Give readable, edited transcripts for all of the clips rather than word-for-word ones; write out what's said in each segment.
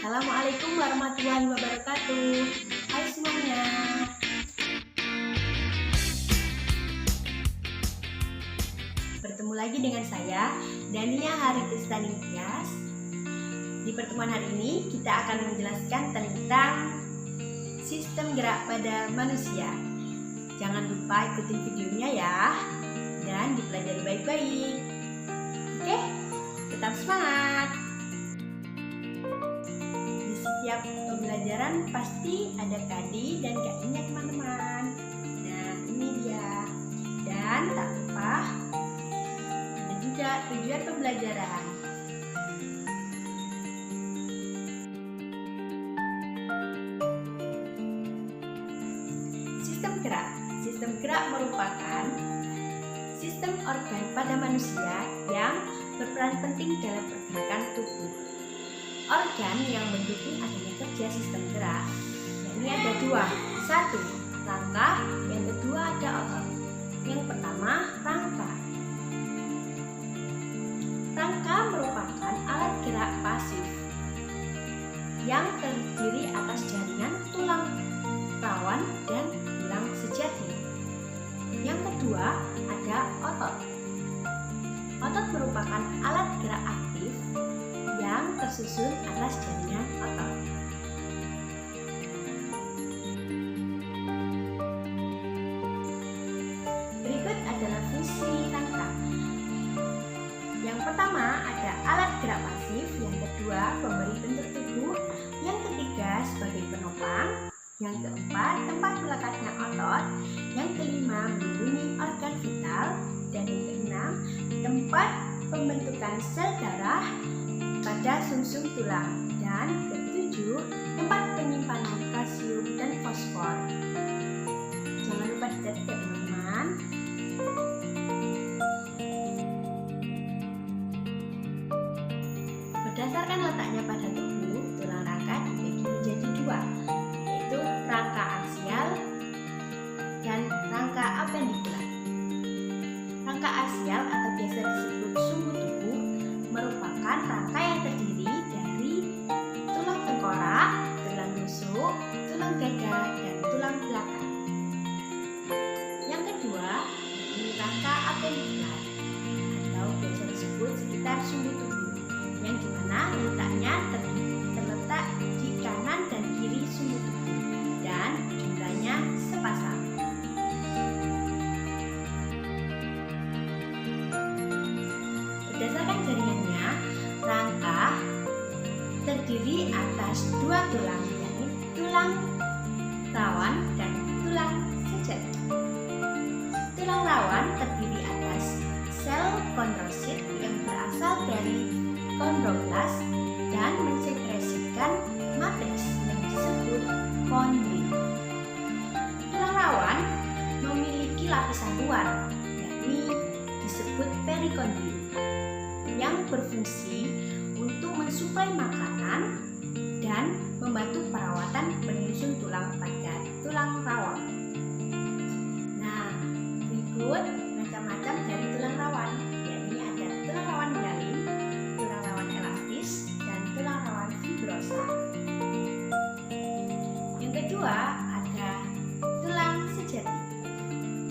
Assalamualaikum warahmatullahi wabarakatuh. Hai semuanya. Bertemu lagi dengan saya, Dania Haritistani Tias. Di pertemuan hari ini kita akan menjelaskan tentang sistem gerak pada manusia. Jangan lupa ikutin videonya ya, dan dipelajari baik-baik. Oke, tetap semangat. Di setiap pembelajaran pasti ada KD dan KI-nya teman-teman. Nah, ini dia. Dan tak lupa ada juga tujuan pembelajaran. Sistem gerak merupakan sistem organ pada manusia yang berperan penting dalam pergerakan tubuh. Organ yang mendukung adanya kerja sistem gerak, yakni ada dua. Satu, rangka, yang kedua ada otot. Yang pertama, rangka. Rangka merupakan alat gerak pasif yang terdiri atas jaringan tulang rawan dan tulang sejati. Yang kedua ada otot. Otot merupakan alat gerak aktif yang tersusun atas jaringan otot. Berikut adalah fungsi rangka. Yang pertama ada alat gerak pasif, yang kedua pemberi bentuk tubuh, yang ketiga sebagai penopang, yang keempat tempat melekatnya otot, yang kelima melindungi organ vital, dan yang keenam tempat pembentukan sel darah pada sumsum tulang, dan ketujuh tempat penyimpanan kalsium dan fosfor. Jangan lupa dicatat ya teman-teman. Berdasarkan letaknya pada tubuh, tulang rangka dibagi menjadi dua, yaitu rangka aksial dan rangka apendikular. Rangka aksial atau biasa disebut sumbu tubuh merupakan rangka yang terdiri dari tulang tengkorak, tulang rusuk, tulang dada, dan tulang belakang. Yang kedua, ini rangka apendikular atau biasa disebut sekitar sumbu tubuh, yang dimana letaknya terletak di kanan dan kiri sumbu tubuh dan jumlahnya sepasang. Berdasarkan jaringannya, rangka terdiri atas dua tulang, yakni tulang rawan dan tulang sejati. Tulang rawan terdiri atas sel kondrosit yang berasal dari kondroblas dan mensekresikan matriks yang disebut kondri. Tulang rawan memiliki lapisan luar, yakni disebut perikondrium, yang berfungsi untuk mensuplai makanan dan membantu perawatan penyusun tulang pada tulang rawan. Nah, berikut macam-macam dari tulang rawan, yakni ada tulang rawan hialin, tulang rawan elastis, dan tulang rawan fibrosa. Yang kedua ada tulang sejati.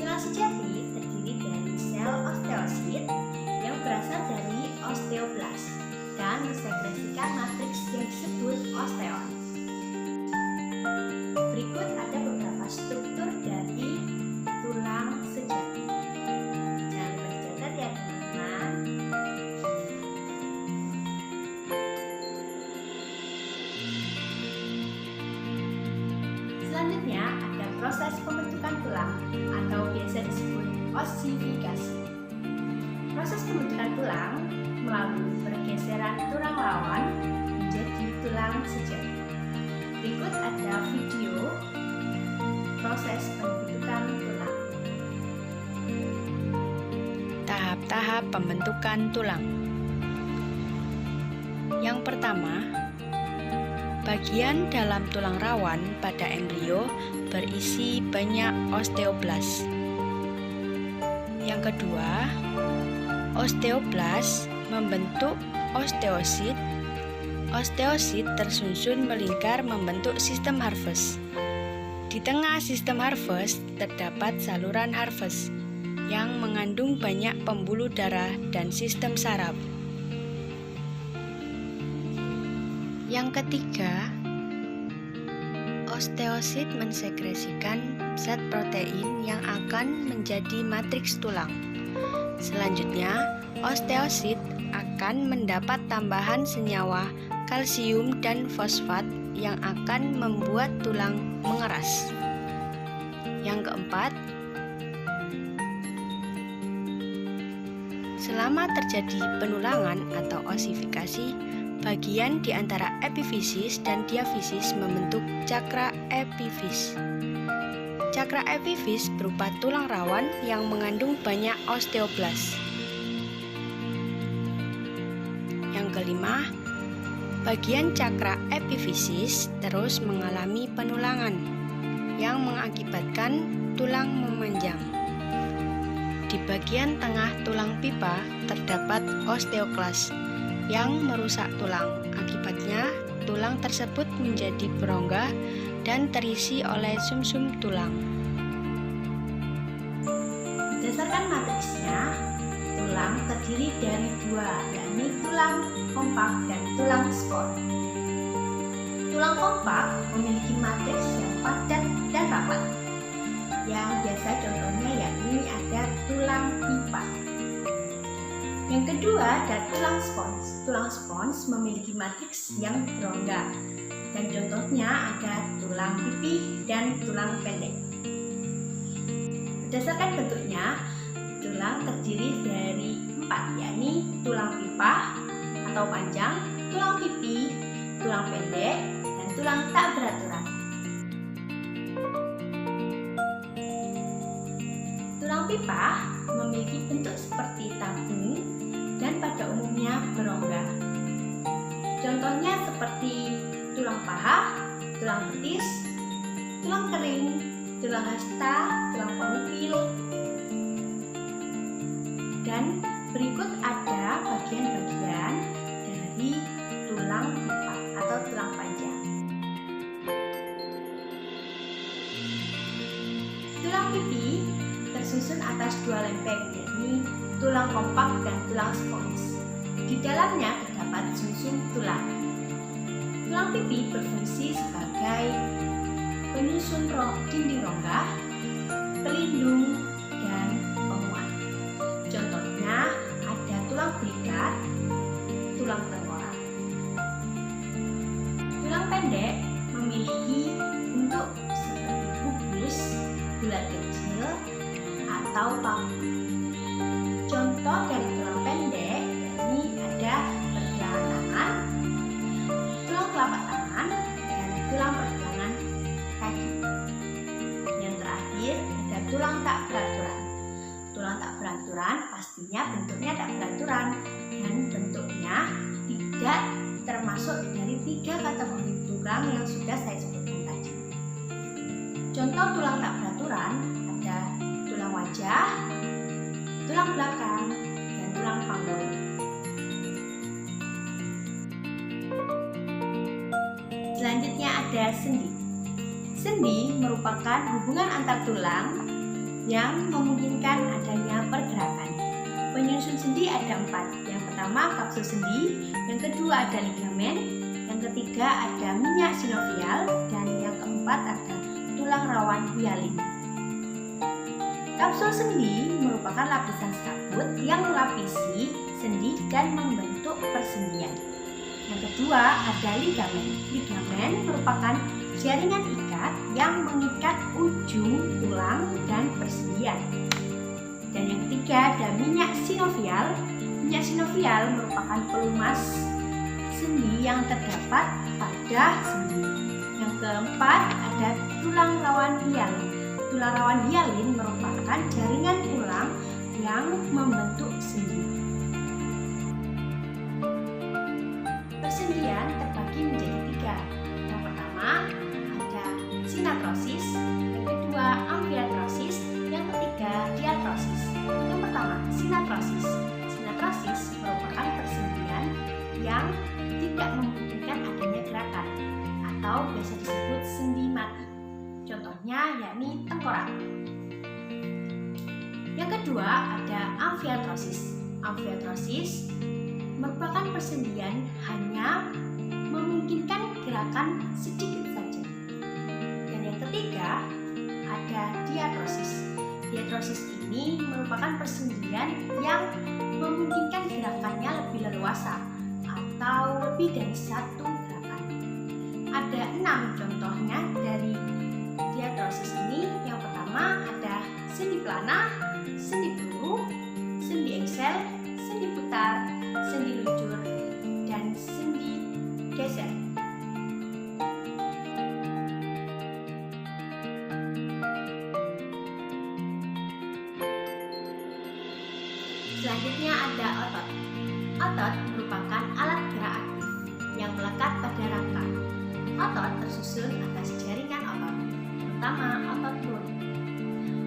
Tulang sejati terdiri dari sel osteosit yang berasal dari osteoblas dan mensekresikan matriks yang disebut osteon. Berikut ada beberapa struktur dari tulang sejati. Jangan lupa dicatat ya teman-teman. Selanjutnya ada proses pembentukan tulang atau biasa disebut osifikasi. Proses pembentukan tulang melalui pergeseran tulang rawan menjadi tulang sejati. Berikut ada video proses pembentukan tulang. Tahap-tahap pembentukan tulang. Yang pertama, bagian dalam tulang rawan pada embrio berisi banyak osteoblas. Yang kedua, osteoblas membentuk osteosit osteosit tersusun melingkar membentuk sistem Harvest. Di tengah sistem Harvest terdapat saluran Harvest yang mengandung banyak pembuluh darah dan sistem saraf. Yang ketiga, osteosit mensekresikan zat protein yang akan menjadi matriks tulang. Selanjutnya, osteosit akan mendapat tambahan senyawa kalsium dan fosfat yang akan membuat tulang mengeras. Yang keempat, selama terjadi penulangan atau osifikasi, bagian di antara epifisis dan diafisis membentuk cakra epifis. Cakra epifis berupa tulang rawan yang mengandung banyak osteoblas. Yang kelima, bagian cakra epifisis terus mengalami penulangan yang mengakibatkan tulang memanjang. Di bagian tengah tulang pipa terdapat osteoklas yang merusak tulang. Akibatnya, tulang tersebut menjadi berongga dan terisi oleh sumsum tulang. Berdasarkan matriksnya, tulang terdiri dari dua, yakni tulang kompak dan tulang spons. Tulang kompak memiliki matriks yang padat dan rapat. Yang biasa contohnya yakni ada tulang pipa. Yang kedua ada tulang spons. Tulang spons memiliki matriks yang berongga. Dan contohnya ada tulang pipi dan tulang pendek. Berdasarkan bentuknya, tulang terdiri dari 4, yakni tulang pipa atau panjang, tulang pipi, tulang pendek, dan tulang tak beraturan. Tulang pipa memiliki bentuk seperti tabung dan pada umumnya berongga. Contohnya seperti tulang paha, tulang betis, tulang kering, tulang hasta, tulang pengupil, dan berikut ada bagian-bagian dari tulang pipa atau tulang panjang. Tulang pipi tersusun atas 2 lempeng, yakni tulang kompak dan tulang spons. Di dalamnya terdapat sumsum tulang. Tulang pipi berfungsi sebagai penyusun dinding rongga, pelindung, dan penguat. Contohnya ada tulang belikat, tulang tengkorak. Tulang pendek memiliki bentuk seperti kubus, bulat kecil, atau paku. Contoh dari tulang pendek yakni ada pergelangan tangan, tulang telapak tangan, dan tulang pergelangan kaki. Yang terakhir ada tulang tak beraturan. Tulang tak beraturan pastinya bentuknya tak beraturan dan bentuknya tidak termasuk dari 3 kategori tulang yang sudah saya sebutkan tadi. Contoh tulang tak beraturan ada tulang wajah, tulang belakang, dan tulang panggul. Selanjutnya ada sendi. Sendi merupakan hubungan antar tulang yang memungkinkan adanya pergerakan. Penyusun sendi ada 4. Yang pertama kapsul sendi, yang kedua ada ligamen, yang ketiga ada minyak sinovial, dan yang keempat ada tulang rawan hialin. Kapsul sendi merupakan lapisan serabut yang melapisi sendi dan membentuk persendian. Yang kedua ada ligamen. Ligamen merupakan jaringan ikat yang mengikat ujung tulang dan persendian. Dan yang ketiga ada minyak sinovial. Minyak sinovial merupakan pelumas sendi yang terdapat pada sendi. Yang keempat ada tulang rawan hialin. Tulang rawan hialin merupakan jaringan tulang yang membentuk sendi. Persendian terbagi menjadi 3. Yang pertama ada sinatrosis, yang kedua amfiatrosis, yang ketiga diatrosis. Yang pertama sinatrosis. Sinatrosis merupakan persendian yang tidak memungkinkan atau biasa disebut sendi mati. Contohnya yakni tengkorak. Yang kedua ada amfiatrosis. Amfiatrosis merupakan persendian hanya memungkinkan gerakan sedikit saja. Dan yang ketiga ada diatrosis. Diatrosis ini merupakan persendian yang memungkinkan gerakannya lebih leluasa atau lebih dari satu gerakan. Ada 6 contohnya dari diatrosis ini. Yang pertama ada sendi plana, sendi peluru, sendi engsel, sendi putar, sendi luncur, dan sendi geser. Selanjutnya ada otot. Otot merupakan alat gerak aktif yang melekat pada rangka. Otot tersusun atas jaringan otot, terutama otot perut.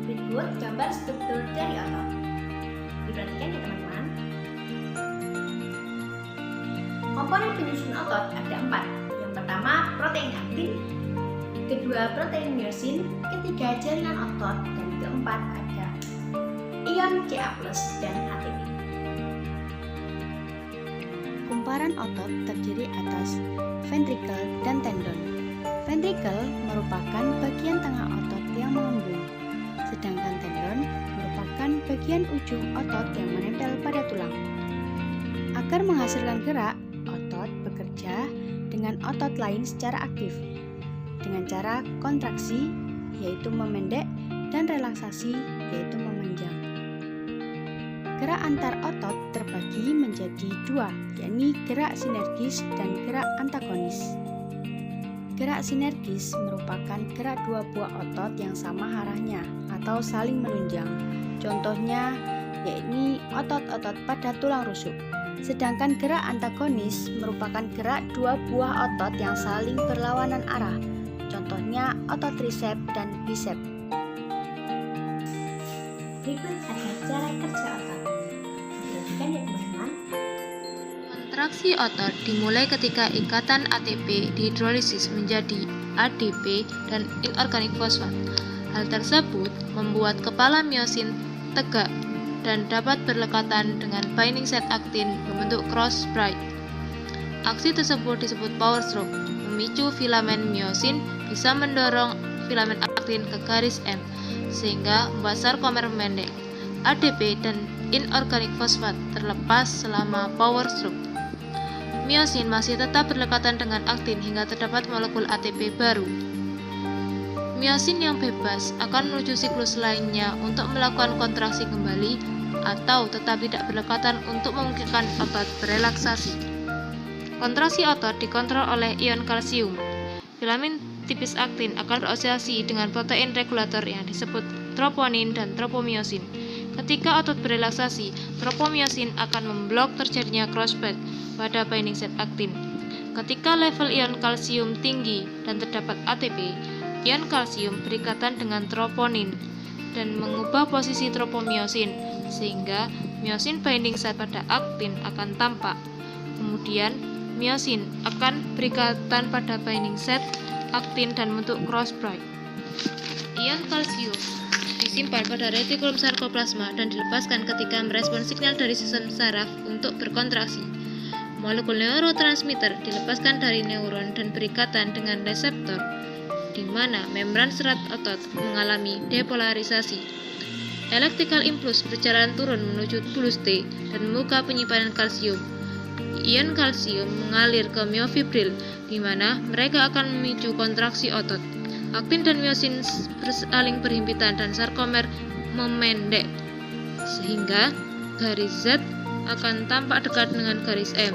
Berikut gambar struktur dari otot. Diperhatikan ya teman-teman. Komponen penyusun otot ada 4. Yang pertama protein aktin, kedua protein miosin, ketiga jaringan otot, dan keempat ada ion Ca+ dan ATP. Kumparan otot terdiri atas ventrikel dan tendon. Ventrikel merupakan bagian tengah otot yang mengembung, sedangkan tendon merupakan bagian ujung otot yang menempel pada tulang. Agar menghasilkan gerak, otot bekerja dengan otot lain secara aktif, dengan cara kontraksi, yaitu memendek, dan relaksasi, yaitu memanjang. Gerak antar otot terbagi menjadi 2, yakni gerak sinergis dan gerak antagonis. Gerak sinergis merupakan gerak dua buah otot yang sama arahnya atau saling menunjang. Contohnya yakni otot-otot pada tulang rusuk. Sedangkan gerak antagonis merupakan gerak dua buah otot yang saling berlawanan arah. Contohnya otot trisep dan bisep. Berikut ada cara kerja otot. Perhatikan ya teman-teman. Kontraksi otot dimulai ketika ikatan ATP dihidrolisis menjadi ADP dan inorganik fosfat. Hal tersebut membuat kepala miosin tegak dan dapat berlekatan dengan binding site aktin membentuk cross braid. Aksi tersebut disebut power stroke. Memicu filamen miosin bisa mendorong filamen aktin ke garis M sehingga membuat sarkomer pendek. ADP dan inorganik fosfat terlepas selama power stroke. Miosin masih tetap berdekatan dengan aktin hingga terdapat molekul ATP baru. Miosin yang bebas akan menuju siklus lainnya untuk melakukan kontraksi kembali atau tetap tidak berdekatan untuk memungkinkan otot berelaksasi. Kontraksi otot dikontrol oleh ion kalsium. Filamen tipis aktin akan berasosiasi dengan protein regulator yang disebut troponin dan tropomiosin. Ketika otot berelaksasi, tropomiosin akan memblok terjadinya crossbreed pada binding site aktin. Ketika level ion kalsium tinggi dan terdapat ATP, ion kalsium berikatan dengan troponin dan mengubah posisi tropomiosin sehingga miosin binding site pada aktin akan tampak. Kemudian miosin akan berikatan pada binding site aktin dan membentuk crossbreed. Ion kalsium disimpan pada retikulum sarkoplasma dan dilepaskan ketika merespon signal dari sistem saraf untuk berkontraksi. Molekul neurotransmitter dilepaskan dari neuron dan berikatan dengan reseptor, di mana membran serat otot mengalami depolarisasi. Electrical impulse berjalan turun menuju bulus T dan muka penyimpanan kalsium. Ion kalsium mengalir ke miofibril, di mana mereka akan memicu kontraksi otot. Aktin dan miosin saling berhimpitan dan sarkomer memendek, sehingga garis Z akan tampak dekat dengan garis M.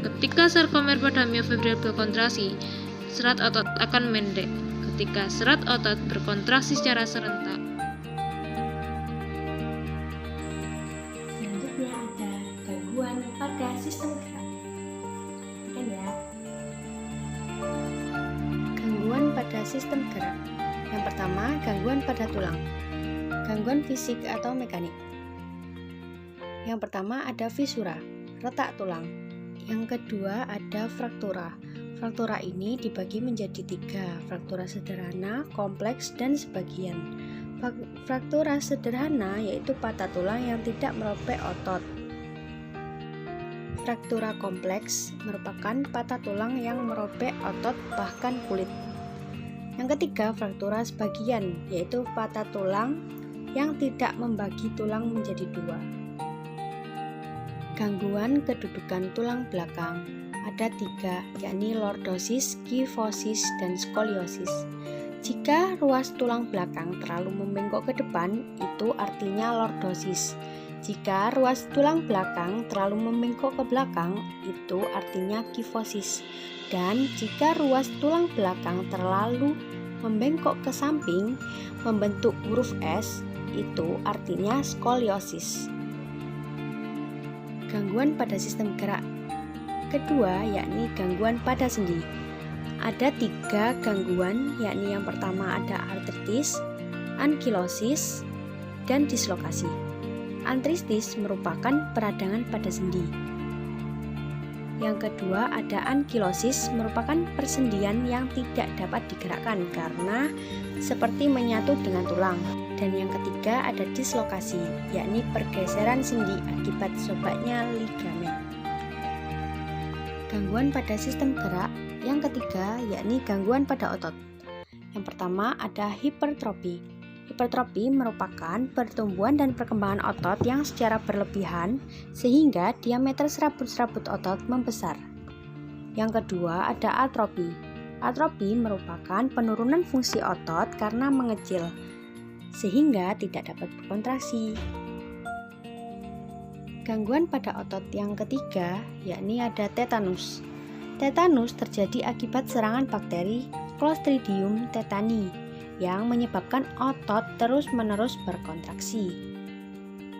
Ketika sarkomer pada miofibril berkontraksi, serat otot akan mendek. Ketika serat otot berkontraksi secara serentak. Selanjutnya ada gangguan pada sistem gerak. Kan ya. Gangguan pada sistem gerak. Yang pertama, gangguan pada tulang. Gangguan fisik atau mekanik. Yang pertama ada fisura, retak tulang. Yang kedua ada fraktura. Fraktura ini dibagi menjadi 3, fraktura sederhana, kompleks, dan sebagian. Fraktura sederhana yaitu patah tulang yang tidak merobek otot. Fraktura kompleks merupakan patah tulang yang merobek otot bahkan kulit. Yang ketiga, fraktura sebagian yaitu patah tulang yang tidak membagi tulang menjadi 2. Gangguan kedudukan tulang belakang ada 3, yakni lordosis, kifosis, dan skoliosis. Jika ruas tulang belakang terlalu membengkok ke depan, itu artinya lordosis. Jika ruas tulang belakang terlalu membengkok ke belakang, itu artinya kifosis. Dan jika ruas tulang belakang terlalu membengkok ke samping, membentuk huruf S, itu artinya skoliosis. Gangguan pada sistem gerak kedua yakni gangguan pada sendi. Ada 3 gangguan, yakni yang pertama ada artritis, ankilosis, dan dislokasi. Artritis merupakan peradangan pada sendi. Yang kedua ada ankilosis, merupakan persendian yang tidak dapat digerakkan karena seperti menyatu dengan tulang. Dan yang ketiga ada dislokasi, yakni pergeseran sendi akibat sobeknya ligamen. Gangguan pada sistem gerak yang ketiga yakni gangguan pada otot. Yang pertama ada hipertrofi. Hipertrofi merupakan pertumbuhan dan perkembangan otot yang secara berlebihan sehingga diameter serabut-serabut otot membesar. Yang kedua ada atrofi. Atrofi merupakan penurunan fungsi otot karena mengecil sehingga tidak dapat berkontraksi. Gangguan pada otot yang ketiga yakni ada tetanus. Tetanus terjadi akibat serangan bakteri Clostridium tetani yang menyebabkan otot terus-menerus berkontraksi.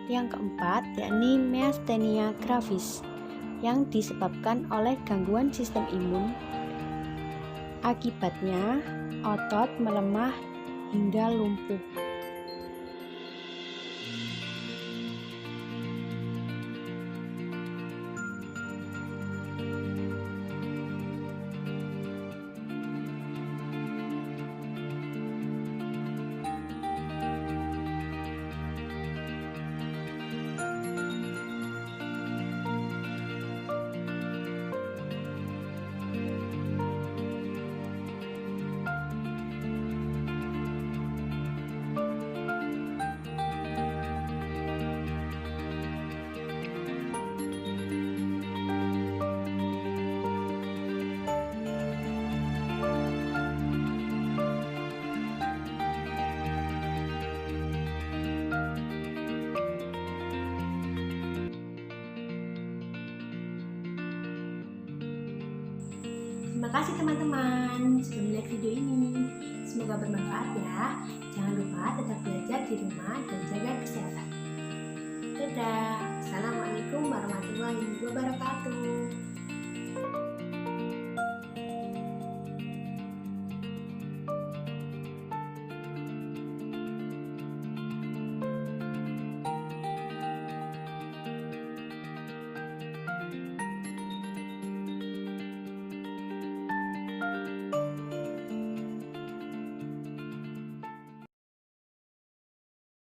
Yang keempat yakni myasthenia gravis yang disebabkan oleh gangguan sistem imun. Akibatnya otot melemah hingga lumpuh. Terima kasih teman-teman sudah melihat video ini. Semoga bermanfaat ya. Jangan lupa tetap belajar di rumah dan jaga kesehatan. Dadah. Assalamualaikum warahmatullahi wabarakatuh.